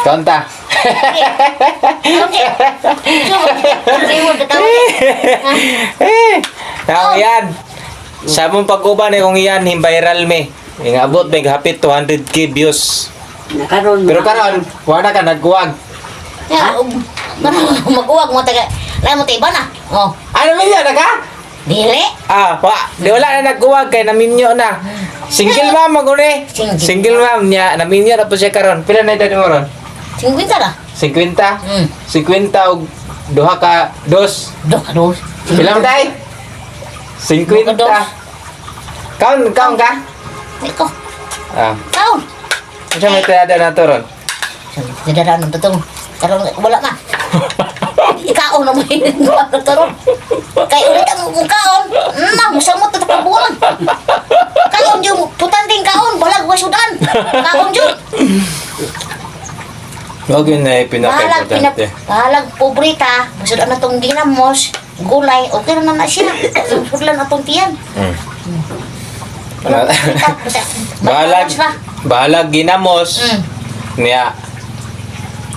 Konta. Ang yan. Sa mong pag-uban kung iyan viral me. Ingabot may hapit 200k views. Nakaroon Pero karon, wala ka nagkuwag. Mag-uwag mo taga. Lain mo tayo ba na? Oh. Ano man yan, ka? Dili. Di wala na nagkuwag kay naminyo na. Single mom maguni. Single mom niya, naminyo na po siya karon. Pila na edad mo ron? 50 na. 50? 50 og duha ka dos. Dok, ano? Pila mo tay? 50. Kaon ka? Iko. Ano Kaon. siya may tayada na to ron? Nadaraan ng tatong. Karon wala na. Ikaon na mo yun. Karon. Kaya ulit ang kaon. Musamot na kabulan. Kaon yung putanding kaon. Balag wasudan. Kaon yung. Huwag yun na pinaka-importante. Bahalag pobrita. Masudan na itong ginamos. Gulay. Okay na na siya. Susudan na itong tiyan. Bahalag ginamos. Niya.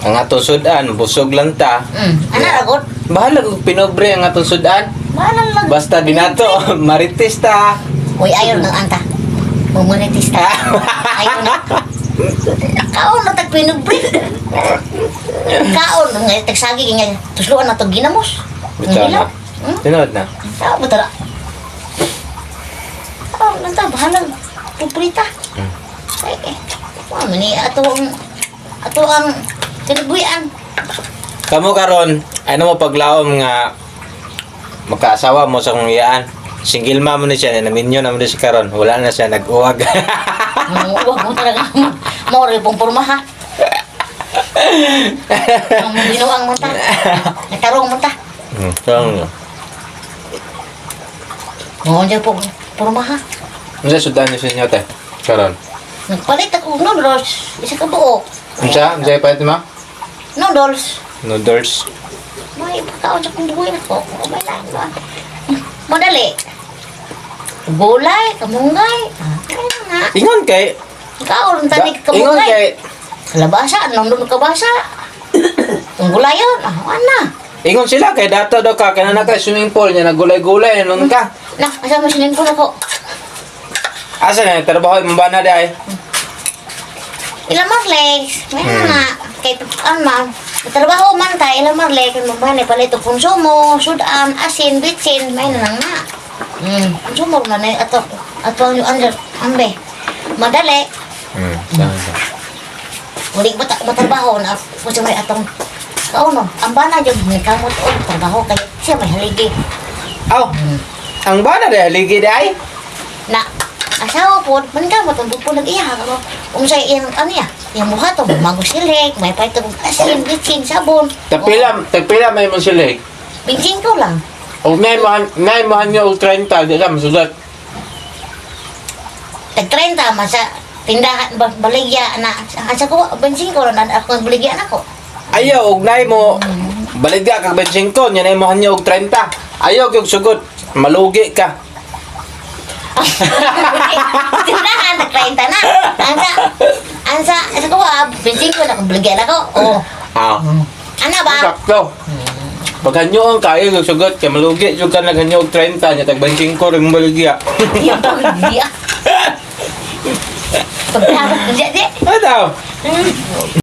Ang atong sudan, busog lang ta. Ano ragot? Bahalag og pinobre ang atong sudan. Bahalag lang. Basta di nato marites ta. Uy, ayaw ng anta. Mumunitis ta. Ayaw na. Kaon na tagpinubre. Kaon nga tagsagi nga tusluan na itong ginamos. Bitaw na. Tinod na. Kaon mo tara. Kaon lang ta. Bahalag pobrita. Ay, ano ni ato ang tinagbuyan. Kamu karon, ano mo paglaom nga magkaasawa mo sa kong iyaan? Single mom na siya, naminyo naman na si karon. Wala na siya nag-uwag. Huwag mo talaga. Mauri pong purma ha. Ang binuang mo ta. Natarong mo ta. Saan nga? Mga dyan po purma ha. Ano sa sudan niyo sa inyo, te? Karon. Nagpalit ako noodles. Isa ka buo. Ano sa? Ano sa ipahit mo? Noodles. Noodles. May pagkaon sa kong buhay na ko. May lang ba? Madali. Gulay, kamunggay. Ano nga. Ingon kay... Kaon, tani Ingon kamunggay. kay... Kalabasa, nandun ka basa. Ang gulay yun. Ano? Ingon sila kay dato daw ka. Kaya na ka swimming pool niya, nagulay-gulay. Nun ka. Nak, asa masinin po na ko. Asa na, trabaho mo ba na di ay? Ilang marlegs. May na. Kay man. Trabaho man tayo, ilang marlegs. Magmahal palito konsumo, sudan, asin, bitsin. May na nga. Konsumo man eh. Ato ang yung under. Ambe. Madali. Uli matrabaho na. Kasi may atong kauno. Ang bana dyan. May kamot o. Trabaho kayo. Siya may haligi. Aw! Ang ba na di haligi di ay? Na. Asawa po, manigamot ang bupo nag-iya. Kung sa iyang ano ya, yung mukha to, magusilik, may paitong asin, bitsin, sabon. Tagpila may mo sila eh. Bitsin ko lang. O may mo nyo og 30, di ka masulat. Tag-30 man sa tindahan, baligya na. Asa ko, bitsin ko lang, ako ang baligya na ko. Ayaw, og nay mo, baligya kag 25, yan ay mo nyo og 30. Ayaw, yung sugot, malugi ka. Tindahan, tag-30 na. Asa ko, bitsin ko na, kung baligya na ko. Oh. Ano ba? Sakto. Pag hanyo ang kaya, yung sugot, kaya malugi, yung ka naghanyo og 30, niya tag 25, rin baligya. Yung baligya. Pagkakot ko dyan, di. Ano daw?